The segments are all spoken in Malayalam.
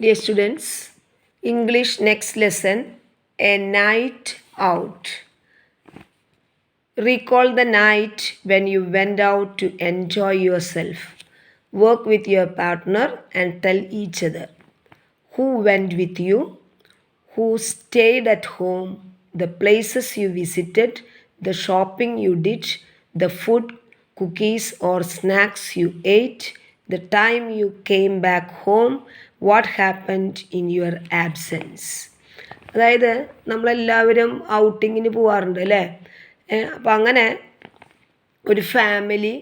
Dear students, English next lesson, a night out. Recall the night when you went out to enjoy yourself. Work with your partner and tell each other who went with you, who stayed at home, the places you visited, the shopping you did, the food, cookies, or snacks you ate, the time you came back home, what happened in your absence. അതായത് നമ്മളെല്ലാവരും ഔട്ടിങ്ങിന് പോവാറുണ്ട് അല്ലേ? അപ്പം അങ്ങനെ ഒരു ഫാമിലി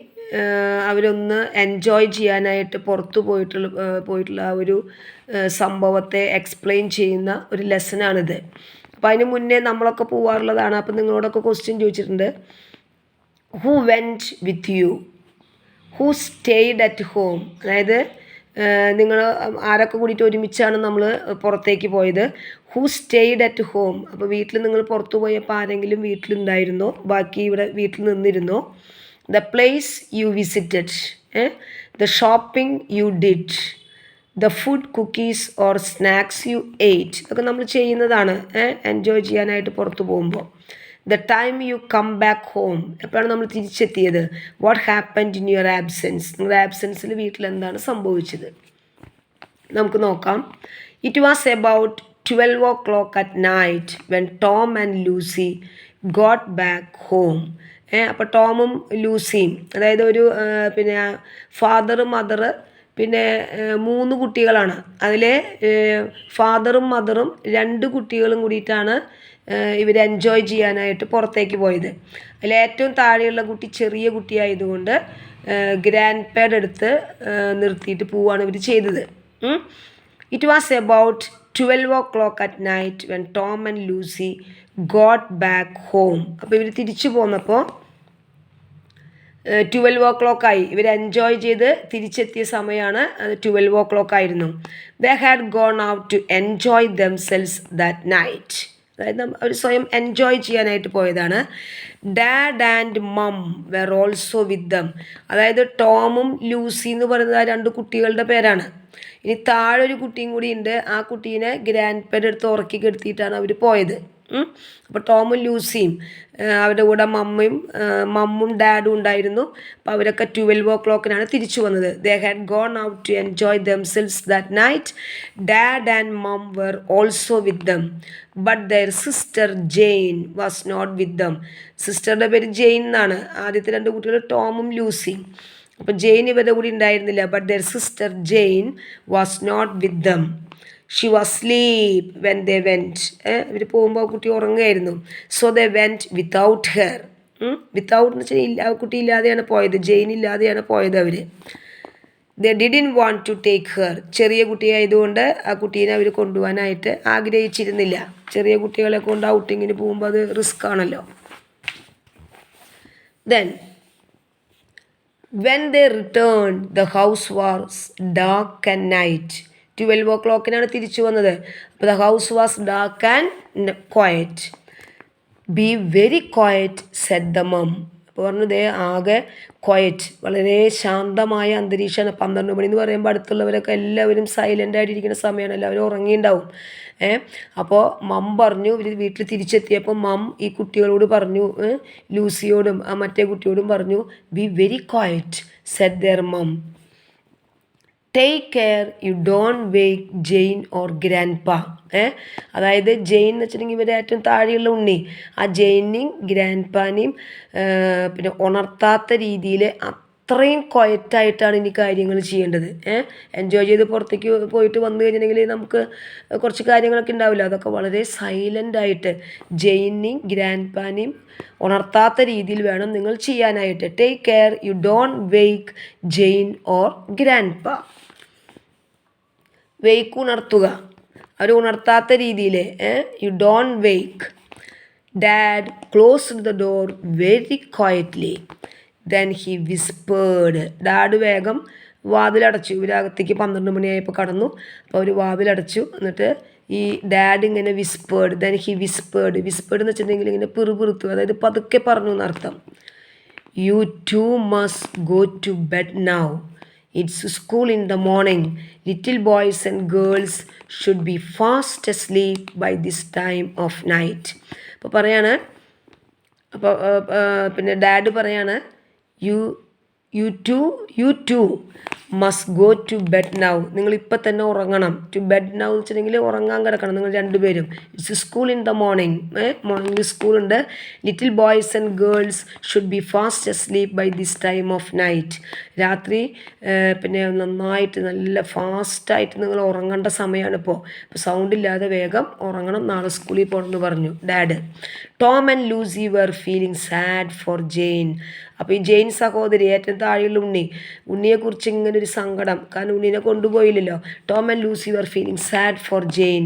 അവരൊന്ന് എൻജോയ് ചെയ്യാനായിട്ട് പുറത്തു പോയിട്ടുള്ള ആ ഒരു സംഭവത്തെ എക്സ്പ്ലെയിൻ ചെയ്യുന്ന ഒരു ലെസനാണിത്. അപ്പോൾ അതിന് മുന്നേ നമ്മളൊക്കെ പോവാറുള്ളതാണ്. അപ്പം നിങ്ങളോടൊക്കെ ക്വസ്റ്റ്യൻ ചോദിച്ചിട്ടുണ്ട്. Who went with you, who stayed at home, അതായത് നിങ്ങൾ ആരൊക്കെ കൂടിയിട്ട് ഒരുമിച്ചാണ് നമ്മൾ പുറത്തേക്ക് പോയത്. ഹു സ്റ്റേയ്ഡ് അറ്റ് ഹോം, അപ്പോൾ വീട്ടിൽ നിങ്ങൾ പുറത്തു പോയപ്പോൾ ആരെങ്കിലും വീട്ടിലുണ്ടായിരുന്നോ, ബാക്കി ഇവിടെ വീട്ടിൽ നിന്നിരുന്നോ. The place you visited, the shopping you did, the food, cookies or snacks you ate, ഇതൊക്കെ നമ്മൾ ചെയ്യുന്നതാണ് എൻജോയ് ചെയ്യാനായിട്ട് പുറത്തു പോകുമ്പോൾ. The time you come back home, എപ്പോഴാണ് നമ്മൾ തിരിച്ചെത്തിയത്. What happened in your absence, നിങ്ങളുടെ ആബ്സെൻസിൽ വീട്ടിൽ എന്താണ് സംഭവിച്ചത്. നമുക്ക് നോക്കാം. It was about 12 o'clock at night when Tom and Lucy got back home. അപ്പോൾ ടോമും ലൂസിയും, അതായത് ഒരു പിന്നെ ഫാദർ മദർ പിന്നെ 3 കുട്ടികളാണ്. അതിൽ ഫാദറും മദറും 2 കുട്ടികളും കൂടിയിട്ടാണ് ഇവർ എൻജോയ് ചെയ്യാനായിട്ട് പുറത്തേക്ക് പോയത്. അതിൽ ഏറ്റവും താഴെയുള്ള കുട്ടി ചെറിയ കുട്ടിയായതുകൊണ്ട് ഗ്രാൻഡ് പാഡ് എടുത്ത് നിർത്തിയിട്ട് പോവുകയാണ് ഇവർ ചെയ്തത്. It was about 12 o'clock at night when Tom and Lucy got back home. അപ്പോൾ ഇവർ തിരിച്ചു പോന്നപ്പോൾ 12 o'clock ആയി. ഇവർ എൻജോയ് ചെയ്ത് തിരിച്ചെത്തിയ സമയമാണ് 12 o'clock ആയിരുന്നു. They had gone out to enjoy themselves that night, അതായത് അവർ സ്വയം എൻജോയ് ചെയ്യാനായിട്ട് പോയതാണ്. Dad and mum were also with them, അതായത് ടോമും ലൂസി എന്ന് പറയുന്നത് ആ 2 കുട്ടികളുടെ പേരാണ്. ഇനി താഴെ ഒരു കുട്ടിയും കൂടി ഉണ്ട്. ആ കുട്ടീനെ ഗ്രാൻഡ് പാഡ് എടുത്ത് ഉറക്കി കെടുത്തിയിട്ടാണ് അവർ പോയത്. അപ്പോൾ ടോമും ലൂസിയും അവരുടെ കൂടെ മമ്മും ഡാഡും ഉണ്ടായിരുന്നു. അപ്പോൾ അവരൊക്കെ 12 o'clockനാണ് തിരിച്ചു വന്നത്. They had gone out to enjoy themselves that night. Dad and mum were also with them but their sister Jane was not with them. സിസ്റ്ററുടെ പേര് ജെയിൻ എന്നാണ്. ആദ്യത്തെ 2 കുട്ടികൾ ടോമും ലൂസിയും. അപ്പോൾ ജെയിൻ ഇവരുടെ കൂടി ഉണ്ടായിരുന്നില്ല. But their sister Jane was not with them. She was sleep when they went, ഇവർ പോകുമ്പോൾ ആ കുട്ടി ഉറങ്ങുകയായിരുന്നു. So they went without her. Without എന്ന് വെച്ചാൽ ആ കുട്ടി ഇല്ലാതെയാണ് പോയത്, ജെയിൻ ഇല്ലാതെയാണ് പോയത് അവർ. They didn't want to take her, ചെറിയ കുട്ടിയായതുകൊണ്ട് ആ കുട്ടീനെ അവർ കൊണ്ടുപോകാനായിട്ട് ആഗ്രഹിച്ചിരുന്നില്ല. ചെറിയ കുട്ടികളെ കൊണ്ട് ഔട്ടിങ്ങിന് പോകുമ്പോൾ അത് റിസ്ക് ആണല്ലോ. Then when they returned the house was dark and night. 12 o'clockനാണ് തിരിച്ചു വന്നത്. അപ്പോൾ the house was dark and quiet. Be very quiet said the mum. അപ്പോൾ പറഞ്ഞു ദേ ആകെ ക്വയറ്റ്, വളരെ ശാന്തമായ അന്തരീക്ഷമാണ്. 12 മണി എന്ന് പറയുമ്പോൾ അടുത്തുള്ളവരൊക്കെ എല്ലാവരും സൈലൻ്റ് ആയിട്ടിരിക്കുന്ന സമയമാണ്, എല്ലാവരും ഉറങ്ങിയിട്ടുണ്ടാവും. അപ്പോൾ മം പറഞ്ഞു, ഇവർ വീട്ടിൽ തിരിച്ചെത്തിയപ്പോൾ മം ഈ കുട്ടികളോട് പറഞ്ഞു, ലൂസിയോടും ആ മറ്റേ കുട്ടിയോടും പറഞ്ഞു, be very quiet said their mum. Take care you don't wake Jane or grandpa. അതായത് ജെയിൻ എന്ന് വെച്ചിട്ടുണ്ടെങ്കിൽ ഇവരെ ഏറ്റവും താഴെയുള്ള ഉണ്ണി, ആ ജെയിനെയും ഗ്രാൻഡ് പാനെയും പിന്നെ ഉണർത്താത്ത രീതിയിൽ അത്രയും ക്വയറ്റായിട്ടാണ് ഇനി കാര്യങ്ങൾ ചെയ്യേണ്ടത്. എൻജോയ് ചെയ്ത് പുറത്തേക്ക് പോയിട്ട് വന്നു കഴിഞ്ഞിട്ടുണ്ടെങ്കിൽ നമുക്ക് കുറച്ച് കാര്യങ്ങളൊക്കെ ഉണ്ടാവില്ല, അതൊക്കെ വളരെ സൈലൻ്റായിട്ട് ജെയിനെയും ഗ്രാൻഡ് പാനെയും ഉണർത്താത്ത രീതിയിൽ വേണം നിങ്ങൾ ചെയ്യാനായിട്ട്. Take care you don't wake Jane or grandpa. Wake ഉണർത്തുക, അവർ ഉണർത്താത്ത രീതിയിൽ. You don't wake. Dad closed the door very quietly. Then he whispered. Dad വേഗം വാതിലടച്ചു. ഇവരകത്തേക്ക് 12 മണിയായപ്പോൾ കടന്നു. അപ്പോൾ അവർ വാതിലടച്ചു. എന്നിട്ട് ഈ ഡാഡ് ഇങ്ങനെ വിസ്പേർഡ്. ദെൻ ഹി വിസ്പേർഡ് എന്ന് വെച്ചിട്ടുണ്ടെങ്കിൽ ഇങ്ങനെ പിറുപിറുത്തു, അതായത് പതുക്കെ പറഞ്ഞു എന്നർത്ഥം. You two must go to bed now. It's school in the morning. Little boys and girls should be fast asleep by this time of night. അപ്പോൾ പറയാണ്, അപ്പോൾ പിന്നെ ഡാഡ് പറയാണ്, you you two you two must go to bed now. നിങ്ങളിപ്പോൾ തന്നെ ഉറങ്ങണം. ടു ബെഡ് നൗ എന്ന് വെച്ചിട്ടുണ്ടെങ്കിൽ ഉറങ്ങാൻ കിടക്കണം നിങ്ങൾ രണ്ടുപേരും. It's school in the morning. മോർണിംഗിൽ സ്കൂളുണ്ട്. Little boys and girls should be fast asleep by this time of night. രാത്രി പിന്നെ നന്നായിട്ട് നല്ല ഫാസ്റ്റായിട്ട് നിങ്ങൾ ഉറങ്ങേണ്ട സമയമാണ് ഇപ്പോൾ സൗണ്ട് ഇല്ലാതെ വേഗം ഉറങ്ങണം, നാളെ സ്കൂളിൽ പോകണമെന്ന് പറഞ്ഞു dad. Tom and Lucy were feeling sad for Jane. അപ്പോൾ ഈ ജെയിൻ സഹോദരി, ഏറ്റവും താഴെയുള്ള ഉണ്ണിയെക്കുറിച്ച് ഇങ്ങനെ ഒരു സങ്കടം, കാരണം ഉണ്ണീനെ കൊണ്ടുപോയില്ലല്ലോ. Tom and Lucy were feeling sad for Jane.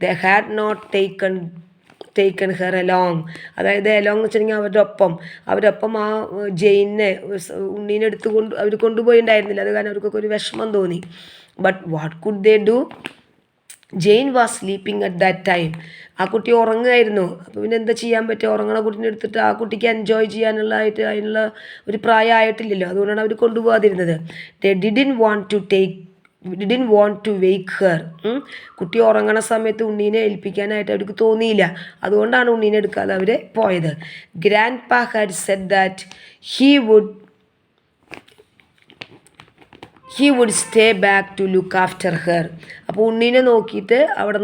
They had not taken her along. അതായത് എലോങ് എന്ന് വെച്ചിട്ടുണ്ടെങ്കിൽ അവരൊപ്പം ആ ജെയിനെ ഉണ്ണീനെ അവർ കൊണ്ടുപോയിണ്ടായിരുന്നില്ല. അത് കാരണം അവർക്കൊക്കെ ഒരു വിഷമം തോന്നി. But what could they do? Jane was sleeping at that time. ആ കുട്ടി ഉറങ്ങുമായിരുന്നു. അപ്പോൾ പിന്നെ എന്താ ചെയ്യാൻ പറ്റുക? ഉറങ്ങണ കുട്ടീനെ എടുത്തിട്ട് ആ കുട്ടിക്ക് എൻജോയ് അതിനുള്ള ഒരു പ്രായമായിട്ടില്ലല്ലോ. അതുകൊണ്ടാണ് അവർ കൊണ്ടുപോകാതിരുന്നത്. They didn't want to wake her. കുട്ടി ഉറങ്ങണ സമയത്ത് ഉണ്ണീനെ ഏൽപ്പിക്കാനായിട്ട് അവർക്ക് തോന്നിയില്ല. അതുകൊണ്ടാണ് ഉണ്ണീനെ എടുക്കാതെ അവർ പോയത്. Grandpa had said that he would stay back to look after her. അപ്പോൾ ഉണ്ണീനെ നോക്കിയിട്ട് അവിടെ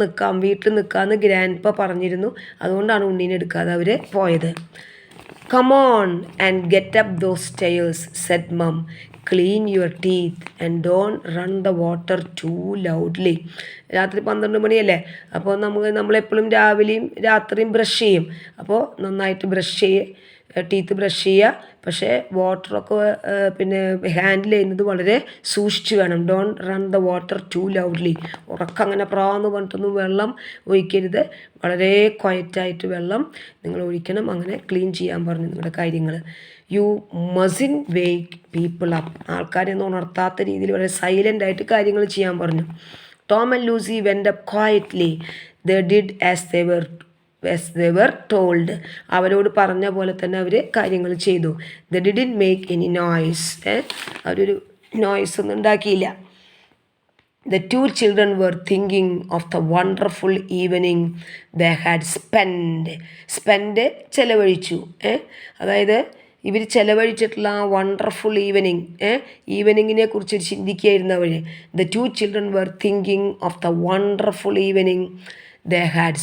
വീട്ടിൽ നിൽക്കാമെന്ന് ഗ്രാൻഡ് പ പറഞ്ഞിരുന്നു. അതുകൊണ്ടാണ് ഉണ്ണീനെ എടുക്കാതെ അവർ പോയത്. Come on and get up those stairs said mum. Clean your teeth and don't run the water too loudly. രാത്രി 12 മണിയല്ലേ, അപ്പോൾ നമ്മളെപ്പോഴും രാവിലെയും രാത്രിയും ബ്രഷ് ചെയ്യും. അപ്പോൾ നന്നായിട്ട് ടീത്ത് ബ്രഷ് ചെയ്യുക. പക്ഷേ വാട്ടറൊക്കെ പിന്നെ ഹാൻഡിൽ ചെയ്യുന്നത് വളരെ സൂക്ഷിച്ച് വേണം. Don't run the water too loudly. ഉറക്കങ്ങനെ പ്രാന്ന് പറഞ്ഞിട്ടൊന്നും വെള്ളം ഒഴിക്കരുത്. വളരെ ക്വയറ്റായിട്ട് വെള്ളം നിങ്ങൾ ഒഴിക്കണം. അങ്ങനെ ക്ലീൻ ചെയ്യാൻ പറഞ്ഞു നിങ്ങളുടെ കാര്യങ്ങൾ. You mustn't wake people up. ആൾക്കാരെ ഒന്നും ഉണർത്താത്ത രീതിയിൽ വളരെ സൈലൻ്റായിട്ട് കാര്യങ്ങൾ ചെയ്യാൻ പറഞ്ഞു. Tom and Lucy went up quietly. They did as they were told. അവരോട് പറഞ്ഞ പോലെ തന്നെ അവർ കാര്യങ്ങൾ ചെയ്തു. They didn't make any noise. അവരൊരു നോയ്സ് ഒന്നും ഉണ്ടാക്കിയില്ല. The two children were thinking of the wonderful evening they had ചെലവഴിച്ചു. അതായത് ഇവർ ചെലവഴിച്ചിട്ടുള്ള ആ വണ്ടർഫുൾ ഈവനിങ്ങിനെ കുറിച്ച് ചിന്തിക്കുകയായിരുന്നു അവർ. The two children were thinking of the wonderful evening they had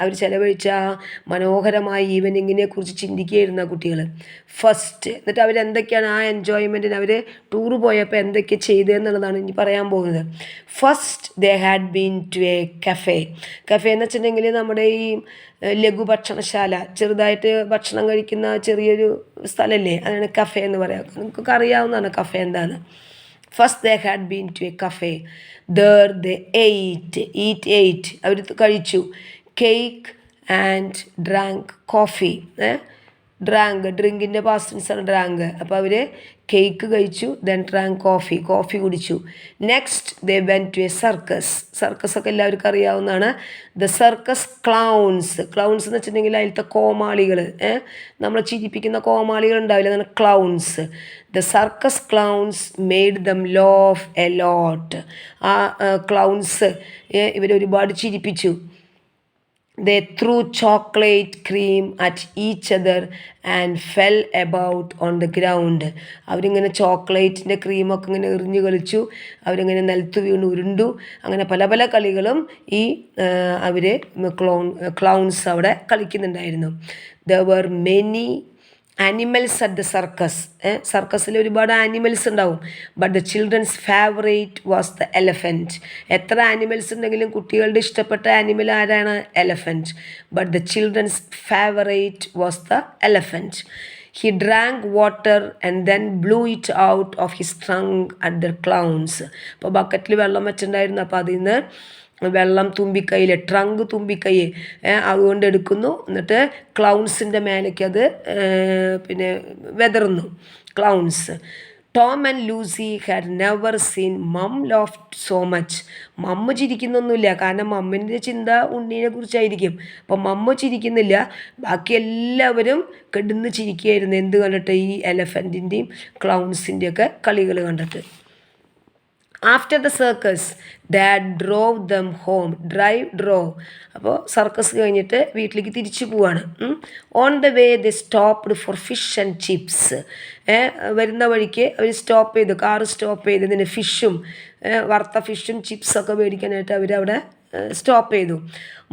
അവർ ചെലവഴിച്ച ആ മനോഹരമായ ഈവനിങ്ങിനെ കുറിച്ച് ചിന്തിക്കുകയായിരുന്ന കുട്ടികൾ. എന്നിട്ട് അവരെന്തൊക്കെയാണ് ആ എൻജോയ്മെൻറ്റിന് അവർ ടൂർ പോയപ്പോൾ എന്തൊക്കെ ചെയ്തതെന്നുള്ളതാണ് ഇനി പറയാൻ പോകുന്നത്. First they had been to a cafe എന്ന് വെച്ചിട്ടുണ്ടെങ്കിൽ നമ്മുടെ ഈ ലഘു ഭക്ഷണശാല, ചെറുതായിട്ട് ഭക്ഷണം കഴിക്കുന്ന ചെറിയൊരു സ്ഥലമല്ലേ, അതാണ് കഫേ എന്ന് പറയാം. നിങ്ങൾക്കൊക്കെ അറിയാവുന്നതാണ് കഫേ എന്താണ്. First they had been to a cafe. There they ate. അവർ കഴിച്ചു. Cake and drank coffee. ഡ്രിങ്കിൻ്റെ പാസ്റ്റൻസാണ് ഡ്രാങ്ക്. അപ്പോൾ അവർ കേക്ക് കഴിച്ചു. ദെൻ ഡ്രാങ്ക് കോഫി കുടിച്ചു. Next they went to a സർക്കസൊക്കെ എല്ലാവർക്കും അറിയാവുന്നതാണ്. ദ സർക്കസ് ക്ലൗൺസ് എന്ന് വെച്ചിട്ടുണ്ടെങ്കിൽ അതിലത്തെ കോമാളികൾ, നമ്മളെ ചിരിപ്പിക്കുന്ന കോമാളികൾ ഉണ്ടാവില്ല, അതാണ് clowns. The circus clowns made dum loaf a lot. ആ clowns ഇവരൊരുപാട് ചിരിപ്പിച്ചു. They threw chocolate cream at each other and fell about on the ground. അവരിങ്ങനെ ചോക്ലേറ്റിൻ്റെ ക്രീമൊക്കെ ഇങ്ങനെ എറിഞ്ഞു കളിച്ചു. അവരിങ്ങനെ നിലത്ത് വീണ് ഉരുണ്ടു. അങ്ങനെ പല പല കളികളും ഈ അവർ ക്ലൗൺസ് അവിടെ കളിക്കുന്നുണ്ടായിരുന്നു. There were many animals at the സർക്കസിൽ ഒരുപാട് ആനിമൽസ് ഉണ്ടാവും. But the children's favourite was the elephant. എത്ര ആനിമൽസ് ഉണ്ടെങ്കിലും കുട്ടികളുടെ ഇഷ്ടപ്പെട്ട ആനിമൽ ആരാണ്? Elephant. But the children's favourite was the elephant. He drank water and then blew it out of his trunk at the clowns. അപ്പോൾ ബക്കറ്റിൽ വെള്ളം വെച്ചിട്ടുണ്ടായിരുന്നു. അപ്പോൾ അതിൽ നിന്ന് വെള്ളം ട്രങ്ക് തുമ്പിക്കൈ അതുകൊണ്ട് എടുക്കുന്നു. എന്നിട്ട് ക്ലൗൺസിൻ്റെ മേലേക്ക് അത് പിന്നെ വെതറുന്നു clowns. Tom and Lucy had never seen mum laugh so much. മമ്മ ചിരിക്കുന്നൊന്നുമില്ല, കാരണം മമ്മിൻ്റെ ചിന്ത ഉണ്ണീനെ കുറിച്ചായിരിക്കും. അപ്പം മമ്മ ചിരിക്കുന്നില്ല, ബാക്കി എല്ലാവരും കിടന്ന് ചിരിക്കുകയായിരുന്നു. എന്ത് കണ്ടിട്ട്? ഈ എലഫൻറ്റിൻ്റെയും ക്ലൗൺസിൻ്റെയൊക്കെ കളികൾ കണ്ടിട്ട്. After the circus dad drove them home. Drove അപ്പോൾ സർക്കസ് കഴിഞ്ഞിട്ട് വീട്ടിലേക്ക് തിരിച്ചു പോവാണ്. On the way they stopped for fish and chips. വരുന്ന വഴിക്ക് അവർ സ്റ്റോപ്പ് ചെയ്തു, കാറ് സ്റ്റോപ്പ് ചെയ്ത് ഇതിന് ഫിഷും വറുത്ത ഫിഷും ചിപ്സൊക്കെ മേടിക്കാനായിട്ട് അവരവിടെ സ്റ്റോപ്പ് ചെയ്തു.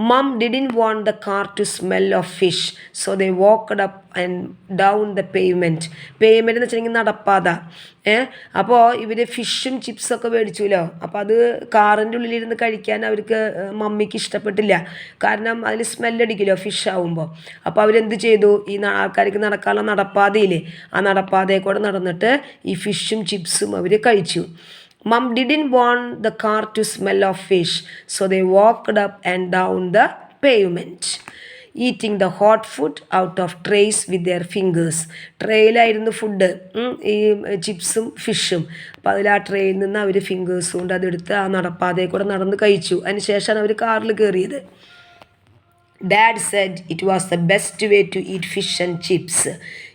Mum didn't want the car to smell of fish, so they walked up and down the pavement. Pavement എന്ന് വെച്ചിട്ടുണ്ടെങ്കിൽ നടപ്പാത. അപ്പോൾ ഇവർ ഫിഷും ചിപ്സൊക്കെ മേടിച്ചുല്ലോ. അപ്പോൾ അത് കാറിൻ്റെ ഉള്ളിലിരുന്ന് കഴിക്കാൻ അവർക്ക് മമ്മിക്ക് ഇഷ്ടപ്പെട്ടില്ല. കാരണം അതിൽ സ്മെല്ലടിക്കില്ലോ ഫിഷ് ആവുമ്പോൾ. അപ്പോൾ അവരെന്ത് ചെയ്തു, ഈ ആൾക്കാർക്ക് നടക്കാനുള്ള നടപ്പാതയില്ലേ, ആ നടപ്പാതയെ കൂടെ നടന്നിട്ട് ഈ ഫിഷും ചിപ്സും അവർ കഴിച്ചു. Mom didn't want the car to smell of fish, so they walked up and down the pavement, eating the hot food out of trays with their fingers. ട്രേയിലായിരുന്നു ഫുഡ്, ഈ ചിപ്സും ഫിഷും. അപ്പോൾ അതിൽ ആ ട്രേയിൽ നിന്ന് അവർ ഫിംഗേഴ്സ് കൊണ്ട് അതെടുത്ത് ആ നടപ്പാതയെ കൂടെ നടന്ന് കഴിച്ചു. അതിന് ശേഷമാണ് അവർ കാറിൽ കയറിയത്. Dad said it was the best way to eat fish and chips.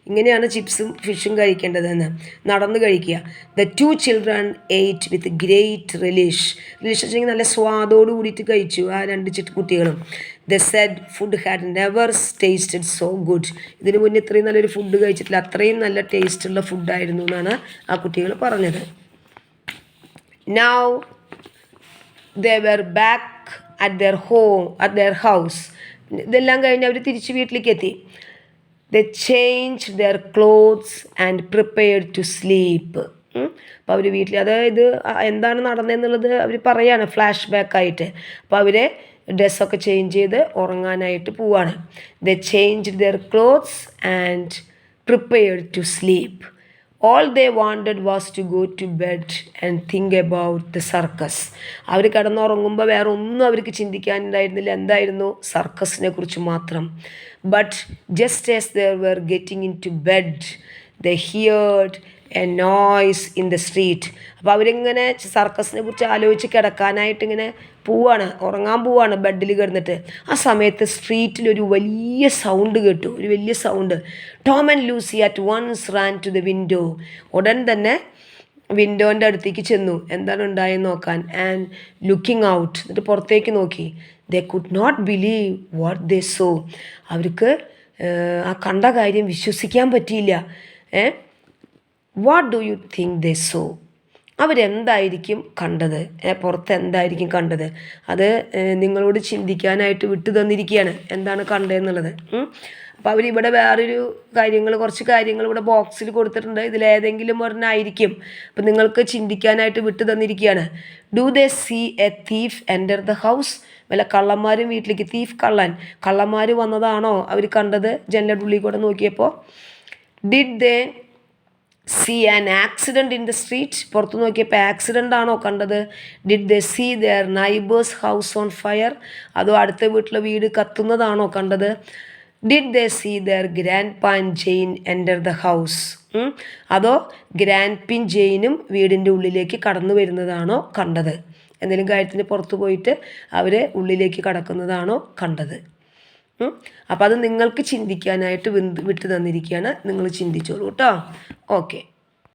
ഇങ്ങനെയാണ് ചിപ്സും ഫിഷും കഴിക്കേണ്ടതെന്ന്, നടന്ന് കഴിക്കുക. The two children ate with great relish. Relish വെച്ചെങ്കിൽ നല്ല സ്വാദോട് കൂടിയിട്ട് കഴിച്ചു ആ രണ്ട് കുട്ടികളും. They said food had never tasted so good. ഇതിന് മുന്നേ ഇത്രയും നല്ലൊരു ഫുഡ് കഴിച്ചിട്ടില്ല, അത്രയും നല്ല ടേസ്റ്റുള്ള ഫുഡായിരുന്നു എന്നാണ് ആ കുട്ടികൾ പറഞ്ഞത്. Now they were back at their house. ഇതെല്ലാം കഴിഞ്ഞ് അവർ തിരിച്ച് വീട്ടിലേക്ക് എത്തി. They change their clothes and prepared to sleep. അപ്പോൾ അവർ വീട്ടിൽ, അതായത് എന്താണ് നടന്നതെന്നുള്ളത് അവർ പറയാണ് ഫ്ലാഷ് ബാക്കായിട്ട്. അപ്പോൾ അവർ ഡ്രസ്സൊക്കെ ചേഞ്ച് ചെയ്ത് ഉറങ്ങാനായിട്ട് പോവാണ്. They change their clothes and prepared to sleep. All they wanted was to go to bed and think about the circus. അവർ കിടന്നുറങ്ങുമ്പോൾ വേറെ ഒന്നും അവർക്ക് ചിന്തിക്കാനുണ്ടായിരുന്നില്ല, എന്തായിരുന്നു, സർക്കസിനെ കുറിച്ച് മാത്രം. But just as they were getting into bed they heard a noise in the street. അപ്പോൾ അവരിങ്ങനെ സർക്കസിനെ കുറിച്ച് ആലോചിച്ച് കിടക്കാനായിട്ട് ഇങ്ങനെ പോവാണ്, ഉറങ്ങാൻ പോവാണ് ബെഡിൽ കിടന്നിട്ട്. ആ സമയത്ത് സ്ട്രീറ്റിലൊരു വലിയ സൗണ്ട് കേട്ടു, ഒരു വലിയ sound. Tom and Lucy at once ran to the window. ഉടൻ തന്നെ വിൻഡോൻ്റെ അടുത്തേക്ക് ചെന്നു, എന്താണ് ഉണ്ടായെന്ന് നോക്കാൻ. ആൻഡ് ലുക്കിംഗ് ഔട്ട്, എന്നിട്ട് പുറത്തേക്ക് നോക്കി. They could not believe what they saw. അവർക്ക് ആ കണ്ട കാര്യം വിശ്വസിക്കാൻ പറ്റിയില്ല. What do you think they saw? അവരെന്തായിരിക്കും കണ്ടത്, പുറത്ത് എന്തായിരിക്കും കണ്ടത്? അത് നിങ്ങളോട് ചിന്തിക്കാനായിട്ട് വിട്ടു തന്നിരിക്കുകയാണ്, എന്താണ് കണ്ടതെന്നുള്ളത്. അപ്പോൾ അവരിവിടെ വേറൊരു കുറച്ച് കാര്യങ്ങൾ ഇവിടെ ബോക്സിൽ കൊടുത്തിട്ടുണ്ട്, ഇതിലേതെങ്കിലും ഒരെണ്ണമായിരിക്കും. അപ്പം നിങ്ങൾക്ക് ചിന്തിക്കാനായിട്ട് വിട്ടു തന്നിരിക്കുകയാണ്. Do they see a thief enter the house? വല്ല കള്ളന്മാരും വീട്ടിലേക്ക്, തീഫ് കള്ളന്മാർ വന്നതാണോ അവർ കണ്ടത് ജനലിൻ്റെ ഉള്ളിൽ കൂടെ നോക്കിയപ്പോൾ? Did they see an accident in the street? പുറത്ത് നോക്കിയപ്പോൾ ആക്സിഡൻ്റ് ആണോ കണ്ടത്? Did they see their neighbours house on fire? അതോ അടുത്ത വീട്ടിലെ വീട് കത്തുന്നതാണോ കണ്ടത്? Did they see their grandpa Jane enter the house? അതോ ഗ്രാൻഡ് പിൻ ജെയിനും വീടിൻ്റെ ഉള്ളിലേക്ക് കടന്നു വരുന്നതാണോ കണ്ടത്? എന്തെങ്കിലും കാര്യത്തിന് പുറത്ത് പോയിട്ട് അവർ ഉള്ളിലേക്ക് കടക്കുന്നതാണോ കണ്ടത്? അപ്പോൾ അത് നിങ്ങൾക്ക് ചിന്തിക്കാനായിട്ട് വിട്ടു തന്നിരിക്കുകയാണ്, നിങ്ങൾ ചിന്തിച്ചോളൂ കേട്ടോ. ഓക്കെ.